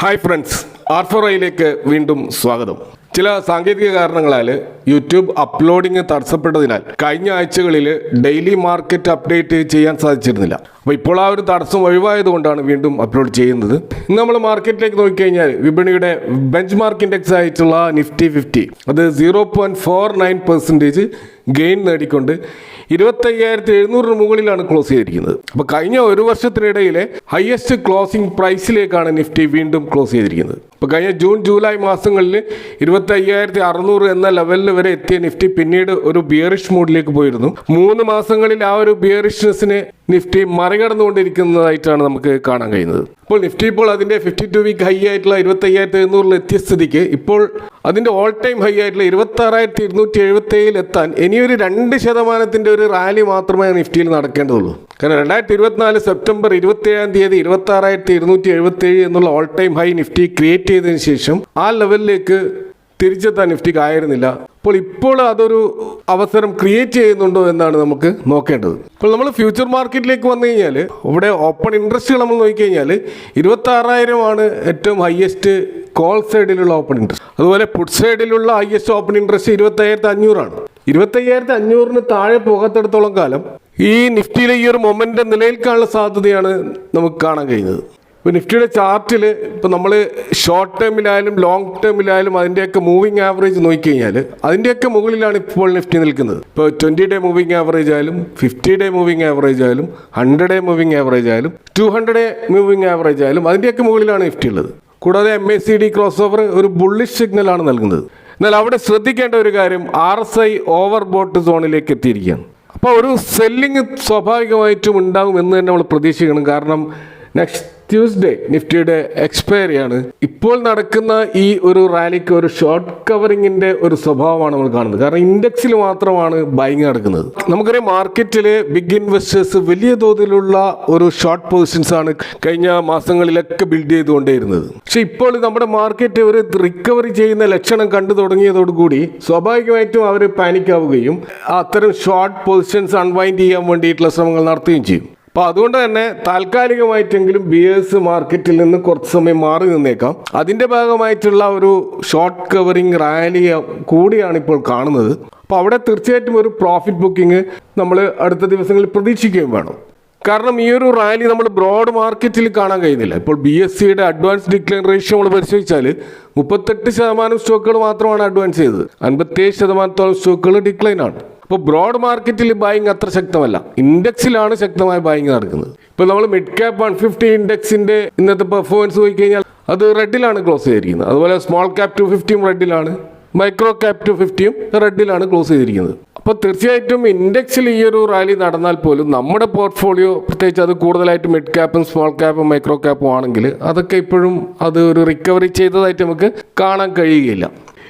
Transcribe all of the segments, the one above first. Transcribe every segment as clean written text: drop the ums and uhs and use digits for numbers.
Hi friends, R4iലേക്ക് വീണ്ടും സ്വാഗതം. ചില സാങ്കേതിക കാരണങ്ങളാൽ യൂട്യൂബ് അപ്ലോഡിങ് തടസ്സപ്പെട്ടതിനാൽ കഴിഞ്ഞ ആഴ്ചകളിൽ ഡെയിലി മാർക്കറ്റ് അപ്ഡേറ്റ് ചെയ്യാൻ സാധിച്ചിരുന്നില്ല. അപ്പോൾ ഇപ്പോൾ ആ ഒരു തടസ്സം ഒഴിവായതുകൊണ്ടാണ് വീണ്ടും അപ്ലോഡ് ചെയ്യുന്നത്. ഇന്ന് നമ്മൾ മാർക്കറ്റിലേക്ക് നോക്കിക്കഴിഞ്ഞാൽ വിപണിയുടെ ബെഞ്ച് മാർക്ക് ഇൻഡെക്സ് ആയിട്ടുള്ള നിഫ്റ്റി 50 അത് 0.49% ഗെയിൻ നേടിക്കൊണ്ട് 25,700 മുകളിലാണ് ക്ലോസ് ചെയ്തിരിക്കുന്നത്. അപ്പോൾ കഴിഞ്ഞ ഒരു വർഷത്തിനിടയിലെ ഹയസ്റ്റ് ക്ലോസിംഗ് പ്രൈസിലേക്കാണ് നിഫ്റ്റി വീണ്ടും ക്ലോസ് ചെയ്തിരിക്കുന്നത്. അപ്പോൾ കഴിഞ്ഞ ജൂൺ ജൂലൈ മാസങ്ങളിൽ 25,600 എന്ന ലെവലിൽ വരെ എത്തിയ നിഫ്റ്റി പിന്നീട് ഒരു ബിയറിഷ് മൂഡിലേക്ക് പോയിരുന്നു. 3 മാസങ്ങളിൽ ആ ഒരു ബിയറിഷ്നെസ്സിനെ നിഫ്റ്റി മറികടന്നുകൊണ്ടിരിക്കുന്നതായിട്ടാണ് നമുക്ക് കാണാൻ കഴിയുന്നത്. ഇപ്പോൾ നിഫ്റ്റി ഇപ്പോൾ അതിൻ്റെ 52 വീക്ക് ഹൈ ആയിട്ടുള്ള 25,700 എത്തിയ സ്ഥിതിക്ക് ഇപ്പോൾ അതിൻ്റെ ഓൾ ടൈം ഹൈ ആയിട്ടുള്ള 26,277 എത്താൻ ഇനിയൊരു 2% ഒരു റാലി മാത്രമേ നിഫ്റ്റിയിൽ നടക്കേണ്ടതുള്ളൂ. കാരണം 2024 സെപ്റ്റംബർ 27 26,277 എന്നുള്ള all time high Nifty create ചെയ്തതിന് ശേഷം ആ ലെവലിലേക്ക് തിരിച്ചെത്താൻ നിഫ്റ്റിക്ക് ആയിരുന്നില്ല. ഇപ്പോൾ അതൊരു അവസരം ക്രിയേറ്റ് ചെയ്യുന്നുണ്ടോ എന്നാണ് നമുക്ക് നോക്കേണ്ടത്. ഇപ്പോൾ നമ്മൾ ഫ്യൂച്ചർ മാർക്കറ്റിലേക്ക് വന്നു കഴിഞ്ഞാൽ ഇവിടെ ഓപ്പൺ ഇൻട്രസ്റ്റുകൾ നമ്മൾ നോക്കിക്കഴിഞ്ഞാൽ 26,000 ആണ് ഏറ്റവും ഹയസ്റ്റ് കോൾ സൈഡിലുള്ള ഓപ്പൺ ഇൻട്രസ്റ്റ്. അതുപോലെ പുട്ട് സൈഡിലുള്ള ഹയസ്റ്റ് ഓപ്പൺ ഇൻട്രസ്റ്റ് 25,500 ആണ്. 25,500 താഴെ പോകാത്തിടത്തോളം കാലം ഈ നിഫ്റ്റിയിലെ ഈ ഒരു മൊമെൻ്റ് നിലനിൽക്കാനുള്ള സാധ്യതയാണ് നമുക്ക് കാണാൻ കഴിയുന്നത്. ഇപ്പോൾ നിഫ്റ്റിയുടെ ചാർട്ടിൽ ഇപ്പോൾ നമ്മൾ ഷോർട്ട് ടേമിലായാലും ലോങ് ടേമിലായാലും അതിൻ്റെയൊക്കെ മൂവിങ് ആവറേജ് നോക്കിക്കഴിഞ്ഞാൽ അതിൻ്റെയൊക്കെ മുകളിലാണ് ഇപ്പോൾ നിഫ്റ്റി നിൽക്കുന്നത്. ഇപ്പോൾ 20 ഡേ മൂവിങ് ആവറേജ് ആയാലും 50 ഡേ മൂവിങ് ആവറേജ് ആയാലും 100 ഡേ മൂവിങ് ആവറേജ് ആയാലും 200 ഡേ മൂവിങ് ആവറേജ് ആയാലും അതിൻ്റെയൊക്കെ മുകളിലാണ് നിഫ്റ്റി ഉള്ളത്. കൂടാതെ MACD ക്രോസ് ഓവർ ഒരു ബുള്ളിഷ് സിഗ്നലാണ് നൽകുന്നത്. എന്നാൽ അവിടെ ശ്രദ്ധിക്കേണ്ട ഒരു കാര്യം RSI ഓവർ ബോട്ട് സോണിലേക്ക് എത്തിയിരിക്കുകയാണ്. അപ്പോൾ ഒരു സെല്ലിങ് സ്വാഭാവികമായിട്ടും ഉണ്ടാകും എന്ന് തന്നെ നമ്മൾ പ്രതീക്ഷിക്കണം. കാരണം നെക്സ്റ്റ് ട്യൂസ്ഡേ നിഫ്റ്റിയുടെ എക്സ്പയറിയാണ്. ഇപ്പോൾ നടക്കുന്ന ഈ ഒരു റാലിക്ക് ഒരു ഷോർട്ട് കവറിങ്ങിന്റെ ഒരു സ്വഭാവമാണ് നമ്മൾ കാണുന്നത്. കാരണം ഇൻഡെക്സിൽ മാത്രമാണ് ബൈങ് നടക്കുന്നത്. നമുക്കറിയാം മാർക്കറ്റിൽ ബിഗ് ഇൻവെസ്റ്റേഴ്സ് വലിയ തോതിലുള്ള ഒരു ഷോർട്ട് പൊസിഷൻസ് ആണ് കഴിഞ്ഞ മാസങ്ങളിലൊക്കെ ബിൽഡ് ചെയ്തുകൊണ്ടേയിരുന്നത്. പക്ഷെ ഇപ്പോൾ നമ്മുടെ മാർക്കറ്റ് ഒരു റിക്കവറി ചെയ്യുന്ന ലക്ഷണം കണ്ടു തുടങ്ങിയതോടുകൂടി സ്വാഭാവികമായിട്ടും അവർ പാനിക് ആവുകയും അത്തരം ഷോർട്ട് പൊസിഷൻസ് അൺവൈൻഡ് ചെയ്യാൻ വേണ്ടിയിട്ടുള്ള ശ്രമങ്ങൾ നടത്തുകയും ചെയ്യും. അപ്പോൾ അതുകൊണ്ട് തന്നെ താൽക്കാലികമായിട്ടെങ്കിലും ബിയേഴ്സ് മാർക്കറ്റിൽ നിന്ന് കുറച്ച് സമയം മാറി നിന്നേക്കാം. അതിൻ്റെ ഭാഗമായിട്ടുള്ള ഒരു ഷോർട്ട് കവറിങ് റാലി കൂടിയാണ് ഇപ്പോൾ കാണുന്നത്. അപ്പോൾ അവിടെ തീർച്ചയായിട്ടും ഒരു പ്രോഫിറ്റ് ബുക്കിംഗ് നമ്മൾ അടുത്ത ദിവസങ്ങളിൽ പ്രതീക്ഷിക്കുകയും വേണം. കാരണം ഈ ഒരു റാലി നമ്മൾ ബ്രോഡ് മാർക്കറ്റിൽ കാണാൻ കഴിയുന്നില്ല. ഇപ്പോൾ BSEയുടെ അഡ്വാൻസ് ഡിക്ലൈൻ റേഷ്യോ നമ്മൾ പരിശോധിച്ചാൽ 38% സ്റ്റോക്കുകൾ മാത്രമാണ് അഡ്വാൻസ് ചെയ്തത്. 57% സ്റ്റോക്കുകൾ ഡിക്ലൈൻ ആണ്. അപ്പോൾ ബ്രോഡ് മാർക്കറ്റിൽ ബൈങ് അത്ര ശക്തമല്ല, ഇൻഡെക്സിലാണ് ശക്തമായ ബൈങ് നടക്കുന്നത്. ഇപ്പോൾ നമ്മൾ മിഡ് ക്യാപ് 150 ഇൻഡെക്സിന്റെ ഇന്നത്തെ പെർഫോമൻസ് നോക്കിക്കഴിഞ്ഞാൽ അത് റെഡിലാണ് ക്ലോസ് ചെയ്തിരിക്കുന്നത്. അതുപോലെ സ്മോൾ ക്യാപ് 250 റെഡിലാണ്, മൈക്രോ ക്യാപ് 250 റെഡിലാണ് ക്ലോസ് ചെയ്തിരിക്കുന്നത്. അപ്പോൾ തീർച്ചയായിട്ടും ഇൻഡെക്സിൽ ഈ ഒരു റാലി നടന്നാൽ പോലും നമ്മുടെ പോർട്ട്ഫോളിയോ പ്രത്യേകിച്ച് അത് കൂടുതലായിട്ട് മിഡ് ക്യാപ്പും സ്മോൾ ക്യാപ്പും മൈക്രോ ക്യാപ്പും ആണെങ്കിൽ അതൊക്കെ ഇപ്പോഴും അത് ഒരു റിക്കവറി ചെയ്തതായിട്ട് നമുക്ക് കാണാൻ കഴിയുകയില്ല.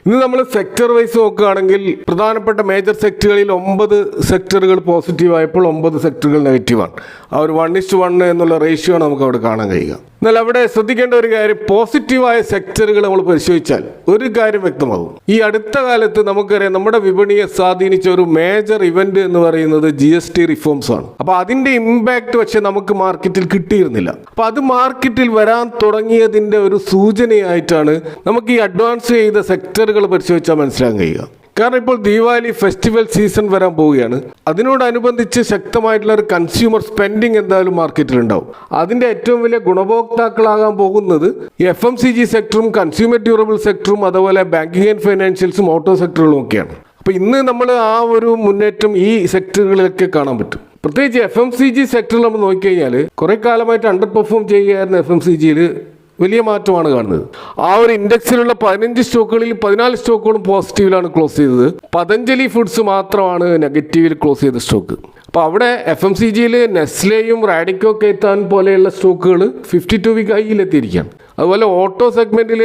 ഇന്ന് നമ്മൾ സെക്ടർ വൈസ് നോക്കുകയാണെങ്കിൽ പ്രധാനപ്പെട്ട മേജർ സെക്ടറുകളിൽ 9 സെക്ടറുകൾ പോസിറ്റീവായപ്പോൾ 9 സെക്ടറുകൾ നെഗറ്റീവാണ്. ആ ഒരു 1:1 എന്നുള്ള റേഷ്യോ ആണ് നമുക്ക് അവിടെ കാണാൻ കഴിയുക. എന്നാൽ അവിടെ ശ്രദ്ധിക്കേണ്ട ഒരു കാര്യം, പോസിറ്റീവായ സെക്ടറുകൾ നമ്മൾ പരിശോധിച്ചാൽ ഒരു കാര്യം വ്യക്തമാകും. ഈ അടുത്ത കാലത്ത് നമുക്കറിയാം നമ്മുടെ വിപണിയെ സ്വാധീനിച്ച ഒരു മേജർ ഇവന്റ് എന്ന് പറയുന്നത് GST റിഫോംസ് ആണ്. അപ്പോൾ അതിന്റെ ഇമ്പാക്ട് പക്ഷെ നമുക്ക് മാർക്കറ്റിൽ കിട്ടിയിരുന്നില്ല. അപ്പോൾ അത് മാർക്കറ്റിൽ വരാൻ തുടങ്ങിയതിന്റെ ഒരു സൂചനയായിട്ടാണ് നമുക്ക് ഈ അഡ്വാൻസ് ചെയ്ത സെക്ടറുകൾ പരിശോധിച്ചാൽ മനസ്സിലാക്കാൻ കഴിയുക. കാരണം ഇപ്പോൾ ദീപാവലി ഫെസ്റ്റിവൽ സീസൺ വരാൻ പോവുകയാണ്. അതിനോടനുബന്ധിച്ച് ശക്തമായിട്ടുള്ള ഒരു കൺസ്യൂമർ സ്പെൻഡിങ് എന്തായാലും മാർക്കറ്റിൽ ഉണ്ടാവും. അതിൻ്റെ ഏറ്റവും വലിയ ഗുണഭോക്താക്കളാകാൻ പോകുന്നത് FMCG സെക്ടറും കൺസ്യൂമർ ഡ്യൂറബിൾ സെക്ടറും അതുപോലെ ബാങ്കിങ് ആൻഡ് ഫൈനാൻഷ്യൽസും ഓട്ടോ സെക്ടറുകളും ഒക്കെയാണ്. അപ്പോൾ ഇന്ന് നമ്മൾ ആ ഒരു മുന്നേറ്റം ഈ സെക്ടറുകളിലൊക്കെ കാണാൻ പറ്റും. പ്രത്യേകിച്ച് FMCG സെക്ടറിൽ നമ്മൾ നോക്കിക്കഴിഞ്ഞാൽ കുറേ കാലമായിട്ട് അണ്ടർ പെർഫോം ചെയ്യുകയായിരുന്നു. FMCGയിൽ വലിയ മാറ്റമാണ് കാണുന്നത്. ആ ഒരു ഇൻഡെക്സിലുള്ള 15 സ്റ്റോക്കുകളിൽ 14 സ്റ്റോക്കുകളും പോസിറ്റീവിലാണ് ക്ലോസ് ചെയ്തത്. പതഞ്ജലി ഫുഡ്സ് മാത്രമാണ് നെഗറ്റീവിൽ ക്ലോസ് ചെയ്ത സ്റ്റോക്ക്. അപ്പോൾ അവിടെ FMCGയിൽ നെസ്ലെയും റാഡിക്കോ കെയ്ത്താൻ പോലെയുള്ള സ്റ്റോക്കുകൾ 52 വീക്ക് ഹൈയിലെത്തിയിരിക്കുകയാണ്. അതുപോലെ ഓട്ടോ സെഗ്മെന്റിൽ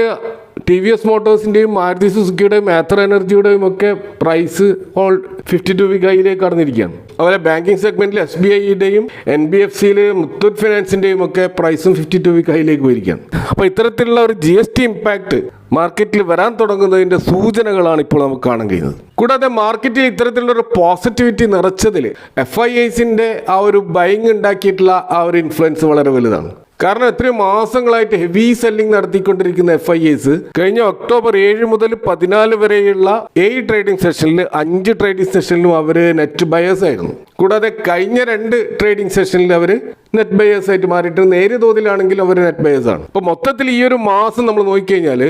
TVS മോട്ടോഴ്സിൻ്റെയും മാരുതി സുസുക്കിയുടെയും ആത്തർ എനർജിയുടെയും ഒക്കെ പ്രൈസ് 52 വീക്ക് ഹൈയിലേക്ക് കടന്നിരിക്കുകയാണ്. അതുപോലെ ബാങ്കിങ് സെഗ്മെന്റിൽ SBIയുടെയും NBFCയിൽ മുത്തൂറ്റ് ഫിനാൻസിൻ്റെയും ഒക്കെ പ്രൈസും 52 വീക്ക് ഹൈയിലേക്ക് പോയിരിക്കുകയാണ്. അപ്പോൾ ഇത്തരത്തിലുള്ള ഒരു GST ഇമ്പാക്ട് മാർക്കറ്റിൽ വരാൻ തുടങ്ങുന്നതിൻ്റെ സൂചനകളാണ് ഇപ്പോൾ നമുക്ക് കാണാൻ കഴിയുന്നത്. കൂടാതെ മാർക്കറ്റിൽ ഇത്തരത്തിലുള്ളൊരു പോസിറ്റിവിറ്റി നിറച്ചതിൽ FIIസിൻ്റെ ആ ഒരു ബൈങ് ഉണ്ടാക്കിയിട്ടുള്ള ആ ഒരു ഇൻഫ്ലുവൻസ് വളരെ വലുതാണ്. കാരണം എത്രയോ മാസങ്ങളായിട്ട് ഹെവി സെല്ലിംഗ് നടത്തിക്കൊണ്ടിരിക്കുന്ന FIAs കഴിഞ്ഞ ഒക്ടോബർ 7 മുതൽ 14 വരെയുള്ള 7 ട്രേഡിംഗ് സെഷനിൽ 5 ട്രേഡിംഗ് സെഷനിലും അവർ നെറ്റ് ബയേഴ്സ് ആയിരുന്നു. കൂടാതെ കഴിഞ്ഞ 2 ട്രേഡിംഗ് സെഷനിൽ അവർ നെറ്റ് ബയേഴ്സ് ആയിട്ട് മാറിയിട്ട് നേരിയ തോതിലാണെങ്കിലും അവർ നെറ്റ് ബയേഴ്സ് ആണ്. അപ്പോൾ മൊത്തത്തിൽ ഈ ഒരു മാസം നമ്മൾ നോക്കിക്കഴിഞ്ഞാൽ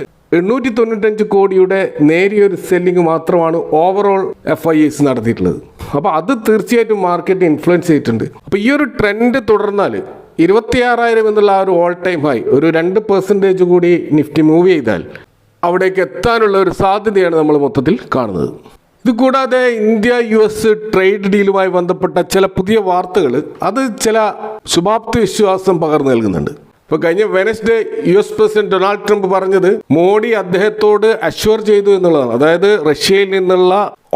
895 കോടിയുടെ നേരിയൊരു സെല്ലിംഗ് മാത്രമാണ് ഓവറോൾ FIAs നടത്തിയിട്ടുള്ളത്. അപ്പോൾ അത് തീർച്ചയായിട്ടും മാർക്കറ്റ് ഇൻഫ്ലുവൻസ് ചെയ്തിട്ടുണ്ട്. അപ്പോൾ ഈ ഒരു ട്രെൻഡ് തുടർന്നാൽ 26,000 എന്നുള്ള ആ ഒരു ഓൾ ടൈം ഹൈ ഒരു 2% കൂടി നിഫ്റ്റി മൂവ് ചെയ്താൽ അവിടേക്ക് എത്താനുള്ള ഒരു സാധ്യതയാണ് നമ്മൾ മൊത്തത്തിൽ കാണുന്നത്. ഇത് കൂടാതെ ഇന്ത്യ US ട്രേഡ് ഡീലുമായി ബന്ധപ്പെട്ട ചില പുതിയ വാർത്തകൾ അത് ചില ശുഭാപ്തി വിശ്വാസം പകർന്നു നൽകുന്നുണ്ട്. ഇപ്പോൾ കഴിഞ്ഞ Wednesday US president Donald Trump പറഞ്ഞത് മോഡി അദ്ദേഹത്തോട് അഷ്വർ ചെയ്തു എന്നുള്ളതാണ്. അതായത് റഷ്യയിൽ നിന്നുള്ള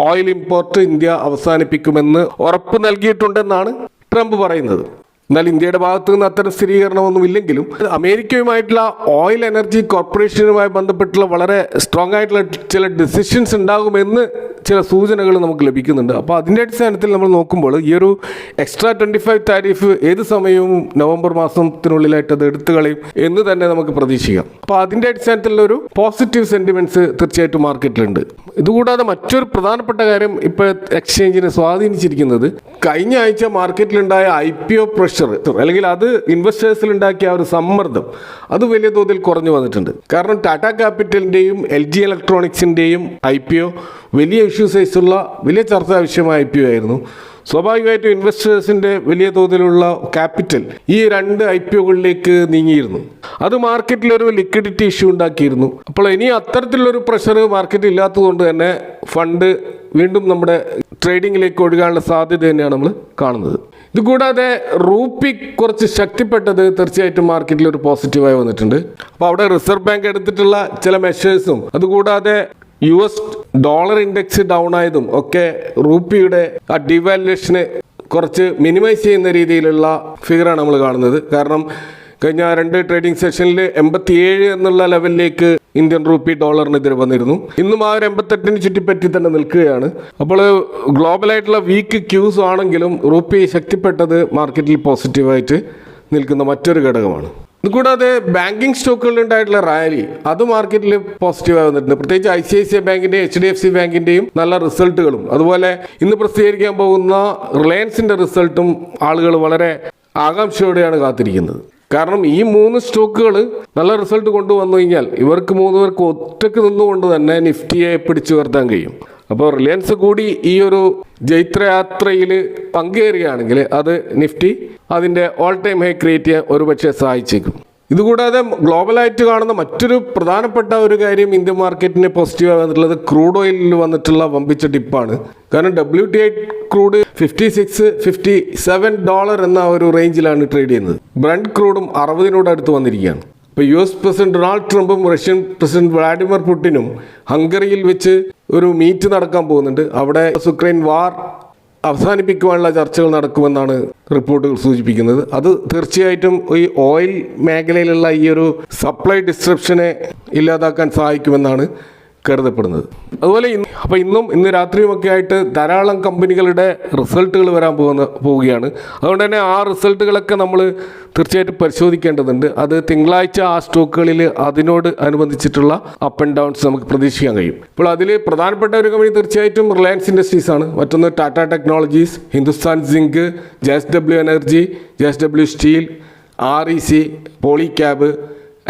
ഓയിൽ ഇമ്പോർട്ട് ഇന്ത്യ അവസാനിപ്പിക്കുമെന്ന് ഉറപ്പ് നൽകിയിട്ടുണ്ടെന്നാണ് ട്രംപ് പറയുന്നത്. എന്നാൽ ഇന്ത്യയുടെ ഭാഗത്തു നിന്ന് അത്തരം സ്ഥിരീകരണമൊന്നും ഇല്ലെങ്കിലും അമേരിക്കയുമായിട്ടുള്ള ഓയിൽ എനർജി കോർപ്പറേഷനുമായി ബന്ധപ്പെട്ടുള്ള വളരെ സ്ട്രോങ് ആയിട്ടുള്ള ചില ഡിസിഷൻസ് ഉണ്ടാകുമെന്ന് ചില സൂചനകൾ നമുക്ക് ലഭിക്കുന്നുണ്ട്. അപ്പോൾ അതിൻ്റെ അടിസ്ഥാനത്തിൽ നമ്മൾ നോക്കുമ്പോൾ ഈ ഒരു എക്സ്ട്രാ 25 താരിഫ് ഏത് സമയവും നവംബർ മാസത്തിനുള്ളിലായിട്ട് അത് എടുത്തു കളയും എന്ന് തന്നെ നമുക്ക് പ്രതീക്ഷിക്കാം. അപ്പോൾ അതിൻ്റെ അടിസ്ഥാനത്തിലുള്ള ഒരു പോസിറ്റീവ് സെന്റിമെന്റ്സ് തീർച്ചയായിട്ടും മാർക്കറ്റിലുണ്ട്. ഇതുകൂടാതെ മറ്റൊരു പ്രധാനപ്പെട്ട കാര്യം ഇപ്പോൾ എക്സ്ചേഞ്ചിനെ സ്വാധീനിച്ചിരിക്കുന്നത് കഴിഞ്ഞ ആഴ്ച മാർക്കറ്റിലുണ്ടായ IPO പ്രഷർ അല്ലെങ്കിൽ അത് ഇൻവെസ്റ്റേഴ്സിൽ ഉണ്ടാക്കിയ ഒരു സമ്മർദ്ദം അത് വലിയ തോതിൽ കുറഞ്ഞു വന്നിട്ടുണ്ട്. കാരണം ടാറ്റ ക്യാപിറ്റലിൻ്റെയും LG ഇലക്ട്രോണിക്സിൻ്റെയും IPO വലിയ ഇഷ്യൂ സൈസുള്ള വലിയ ചർച്ചാ വിഷയമായ IPO ആയിരുന്നു. സ്വാഭാവികമായിട്ടും ഇൻവെസ്റ്റേഴ്സിൻ്റെ വലിയ തോതിലുള്ള ക്യാപിറ്റൽ ഈ 2 IPOകളിലേക്ക് നീങ്ങിയിരുന്നു. അത് മാർക്കറ്റിൽ ഒരു ലിക്വിഡിറ്റി ഇഷ്യൂ ഉണ്ടാക്കിയിരുന്നു. അപ്പോൾ ഇനി അത്തരത്തിലുള്ളൊരു പ്രഷർ മാർക്കറ്റ് ഇല്ലാത്തതുകൊണ്ട് തന്നെ ഫണ്ട് വീണ്ടും നമ്മുടെ ട്രേഡിങ്ങിലേക്ക് ഒഴുകാനുള്ള സാധ്യത തന്നെയാണ് നമ്മൾ കാണുന്നത്. ഇതുകൂടാതെ റൂപ്പി കുറച്ച് ശക്തിപ്പെട്ടത് തീർച്ചയായിട്ടും മാർക്കറ്റിൽ ഒരു പോസിറ്റീവായി വന്നിട്ടുണ്ട്. അപ്പോൾ അവിടെ റിസർവ് ബാങ്ക് എടുത്തിട്ടുള്ള ചില മെഷേഴ്സും അതുകൂടാതെ US ഡോളർ ഇൻഡെക്സ് ഡൗൺ ആയതും ഒക്കെ റൂപ്പിയുടെ ആ ഡിവാലുവേഷനെ കുറച്ച് മിനിമൈസ് ചെയ്യുന്ന രീതിയിലുള്ള ഫിഗറാണ് നമ്മൾ കാണുന്നത്. കാരണം കഴിഞ്ഞ 2 ട്രേഡിംഗ് സെഷനിൽ 87 എന്നുള്ള ലെവലിലേക്ക് ഇന്ത്യൻ റൂപ്പി ഡോളറിനെതിരെ വന്നിരുന്നു. ഇന്നും ആ ഒരു 88 ചുറ്റിപ്പറ്റി തന്നെ നിൽക്കുകയാണ്. അപ്പോൾ ഗ്ലോബലായിട്ടുള്ള വീക്ക് ക്യൂസ് ആണെങ്കിലും റൂപ്പി ശക്തിപ്പെട്ടത് മാർക്കറ്റിൽ പോസിറ്റീവായിട്ട് നിൽക്കുന്ന മറ്റൊരു ഘടകമാണ്. ഇതുകൂടാതെ ബാങ്കിങ് സ്റ്റോക്കുകളിൽ ഉണ്ടായിട്ടുള്ള റാലി അത് മാർക്കറ്റിൽ പോസിറ്റീവായി വന്നിട്ടുണ്ട്. പ്രത്യേകിച്ച് ICICI ബാങ്കിൻ്റെയും HDFC ബാങ്കിൻ്റെയും നല്ല റിസൾട്ടുകളും അതുപോലെ ഇന്ന് പ്രസിദ്ധീകരിക്കാൻ പോകുന്ന റിലയൻസിൻ്റെ റിസൾട്ടും ആളുകൾ വളരെ ആകാംക്ഷയോടെയാണ് കാത്തിരിക്കുന്നത്. കാരണം ഈ 3 സ്റ്റോക്കുകൾ നല്ല റിസൾട്ട് കൊണ്ടുവന്നു കഴിഞ്ഞാൽ ഇവർക്ക് 3 പേർക്ക് ഒറ്റക്ക് നിന്നുകൊണ്ട് തന്നെ നിഫ്റ്റിയെ പിടിച്ചു ഉയർത്താൻ കഴിയും. അപ്പോൾ റിലയൻസ് കൂടി ഈ ഒരു ജൈത്രയാത്രയിൽ പങ്കേറുകയാണെങ്കിൽ അത് നിഫ്റ്റി അതിൻ്റെ ഓൾ ടൈം ഹൈ ക്രിയേറ്റ് ചെയ്യാൻ ഒരുപക്ഷെ സഹായിച്ചേക്കും. ഇതുകൂടാതെ ഗ്ലോബലായിട്ട് കാണുന്ന മറ്റൊരു പ്രധാനപ്പെട്ട ഒരു കാര്യം ഇന്ത്യൻ മാർക്കറ്റിന് പോസിറ്റീവായി വന്നിട്ടുള്ളത് ക്രൂഡ് ഓയിലിൽ വന്നിട്ടുള്ള വമ്പിച്ച ഡിപ്പാണ്. കാരണം WTI ക്രൂഡ് $56-57 എന്ന ഒരു റേഞ്ചിലാണ് ട്രേഡ് ചെയ്യുന്നത്. ബ്രന്റ് ക്രൂഡും 60 അടുത്ത് വന്നിരിക്കുകയാണ്. ഇപ്പോൾ US പ്രസിഡന്റ് ഡൊണാൾഡ് ട്രംപും റഷ്യൻ പ്രസിഡന്റ് വ്ളാഡിമിർ പുടിനും ഹംഗറിയിൽ വെച്ച് ഒരു മീറ്റ് നടക്കാൻ പോകുന്നുണ്ട്. അവിടെ യുക്രൈൻ വാർ അവസാനിപ്പിക്കുവാനുള്ള ചർച്ചകൾ നടക്കുമെന്നാണ് റിപ്പോർട്ടുകൾ സൂചിപ്പിക്കുന്നത്. അത് തീർച്ചയായിട്ടും ഈ ഓയിൽ മേഖലയിലുള്ള ഈ ഒരു സപ്ലൈ ഡിസ്ട്രപ്ഷനെ ഇല്ലാതാക്കാൻ സഹായിക്കുമെന്നാണ് കരുതപ്പെടുന്നത്. അതുപോലെ ഇന്ന് രാത്രിയുമൊക്കെ ആയിട്ട് ധാരാളം കമ്പനികളുടെ റിസൾട്ടുകൾ വരാൻ പോവുകയാണ്. അതുകൊണ്ട് തന്നെ ആ റിസൾട്ടുകളൊക്കെ നമ്മൾ തീർച്ചയായിട്ടും പരിശോധിക്കേണ്ടതുണ്ട്. അത് തിങ്കളാഴ്ച ആ സ്റ്റോക്കുകളിൽ അതിനോട് അനുബന്ധിച്ചിട്ടുള്ള അപ്പ് ആൻഡ് ഡൗൺസ് നമുക്ക് പ്രതീക്ഷിക്കാൻ കഴിയും. ഇപ്പോൾ അതിൽ പ്രധാനപ്പെട്ട ഒരു കമ്പനി തീർച്ചയായിട്ടും റിലയൻസ് ഇൻഡസ്ട്രീസ് ആണ്. മറ്റൊന്ന് Tata Technologies, Hindustan Zinc, JSW energy, JSW steel, REC, Polycab,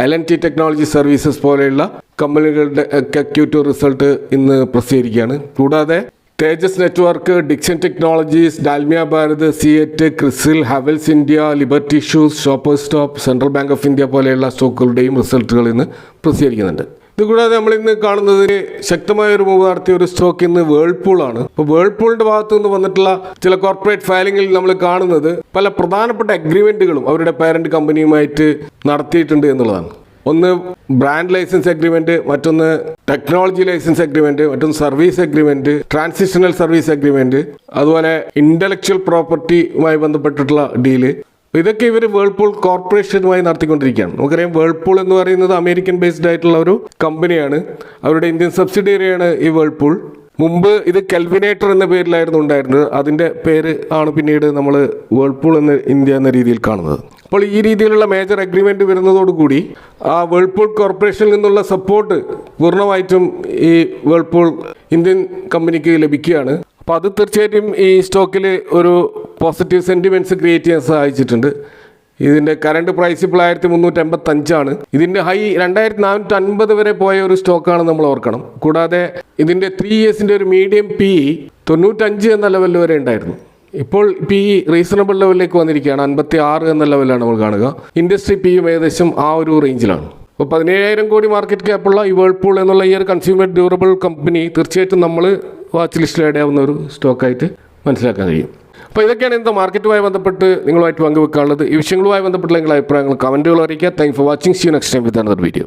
LNT technology services പോലെയുള്ള കമ്പനികളുടെ Q2 റിസൾട്ട് ഇന്ന് പ്രസിദ്ധീകരിക്കുകയാണ്. കൂടാതെ Tejas network, Dixon Technologies, Dalmia Bharat, CEAT, CRISIL, Havells India, Liberty Shoes, Shoppers Stop, Central Bank of India പോലെയുള്ള സ്റ്റോക്കുകളുടെയും റിസൾട്ടുകൾ ഇന്ന് പ്രസിദ്ധീകരിക്കുന്നുണ്ട്. ഇതുകൂടാതെ നമ്മൾ ഇന്ന് കാണുന്നത് ശക്തമായ ഒരു മൂവ് നടത്തിയ ഒരു സ്റ്റോക്ക് ഇന്ന് വേൾപൂളാണ്. അപ്പോൾ വേൾപൂളിന്റെ ഭാഗത്തു നിന്ന് വന്നിട്ടുള്ള ചില കോർപ്പറേറ്റ് ഫയലിംഗിൽ നമ്മൾ കാണുന്നത് പല പ്രധാനപ്പെട്ട അഗ്രിമെന്റുകളും അവരുടെ പാരന്റ് കമ്പനിയുമായിട്ട് നടത്തിയിട്ടുണ്ട് എന്നുള്ളതാണ്. ഒന്ന് ബ്രാൻഡ് ലൈസൻസ് അഗ്രിമെന്റ്, മറ്റൊന്ന് ടെക്നോളജി ലൈസൻസ് അഗ്രിമെന്റ്, മറ്റൊന്ന് service agreement, transitional service agreement, അതുപോലെ ഇന്റലക്ച്വൽ പ്രോപ്പർട്ടിയുമായി ബന്ധപ്പെട്ടിട്ടുള്ള ഡീല്. ഇതൊക്കെ ഇവർ വേൾപൂൾ കോർപ്പറേഷനുമായി നടത്തിക്കൊണ്ടിരിക്കുകയാണ്. നമുക്കറിയാം വേൾപൂൾ എന്ന് പറയുന്നത് അമേരിക്കൻ ബേസ്ഡ് ആയിട്ടുള്ള ഒരു കമ്പനിയാണ്. അവരുടെ ഇന്ത്യൻ സബ്സിഡിയറിയാണ് ഈ വേൾപൂൾ. മുമ്പ് ഇത് കെൽവിനേറ്റർ എന്ന പേരിലായിരുന്നു ഉണ്ടായിരുന്നത്. അതിൻ്റെ പേര് ആണ് പിന്നീട് നമ്മൾ വേൾപൂൾ എന്ന ഇന്ത്യ എന്ന രീതിയിൽ കാണുന്നത്. അപ്പോൾ ഈ രീതിയിലുള്ള മേജർ അഗ്രിമെൻറ്റ് വരുന്നതോടുകൂടി ആ വേൾപൂൾ കോർപ്പറേഷനിൽ നിന്നുള്ള സപ്പോർട്ട് പൂർണ്ണമായിട്ടും ഈ വേൾപൂൾ ഇന്ത്യൻ കമ്പനിക്ക് ലഭിക്കുകയാണ്. അപ്പോൾ അത് തീർച്ചയായിട്ടും ഈ സ്റ്റോക്കിൽ ഒരു പോസിറ്റീവ് സെൻറ്റിമെൻറ്റ്സ് ക്രിയേറ്റ് ചെയ്യാൻ സഹായിച്ചിട്ടുണ്ട്. ഇതിൻ്റെ കറണ്ട് പ്രൈസ് ഇപ്പോൾ 1385 ഇതിൻ്റെ ഹൈ 2450 വരെ പോയ ഒരു സ്റ്റോക്കാണ് നമ്മൾ ഓർക്കണം. കൂടാതെ ഇതിൻ്റെ 3 ഇയേഴ്സിൻ്റെ ഒരു മീഡിയം PE 95 എന്ന ലെവലിൽ വരെ ഉണ്ടായിരുന്നു. ഇപ്പോൾ PE റീസണബിൾ ലെവലിലേക്ക് വന്നിരിക്കുകയാണ്. 56 എന്ന ലെവലാണ് നമ്മൾ കാണുക. ഇൻഡസ്ട്രി PE ഏകദേശം ആ ഒരു റേഞ്ചിലാണ്. അപ്പോൾ 17,000 കോടി മാർക്കറ്റ് ക്യാപ്പുള്ള ഈ വേൾപൂൾ എന്നുള്ള ഈ ഒരു കൺസ്യൂമർ ഡ്യൂറബിൾ കമ്പനി തീർച്ചയായിട്ടും നമ്മൾ വാച്ച് ലിസ്റ്റിൽ ആഡ് ആവുന്ന ഒരു സ്റ്റോക്കായിട്ട് മനസ്സിലാക്കാൻ കഴിയും. അപ്പോൾ ഇതൊക്കെയാണ് ഇന്നത്തെ മാർക്കറ്റുമായി ബന്ധപ്പെട്ട് നിങ്ങളുമായിട്ട് പങ്കുവെക്കാനുള്ളത്. ഈ വിഷയങ്ങളുമായി ബന്ധപ്പെട്ടുള്ള നിങ്ങളുടെ അഭിപ്രായങ്ങൾ കമൻറ്റുകൾ അറിയിക്കുക. Thank for watching. See you next time with another video.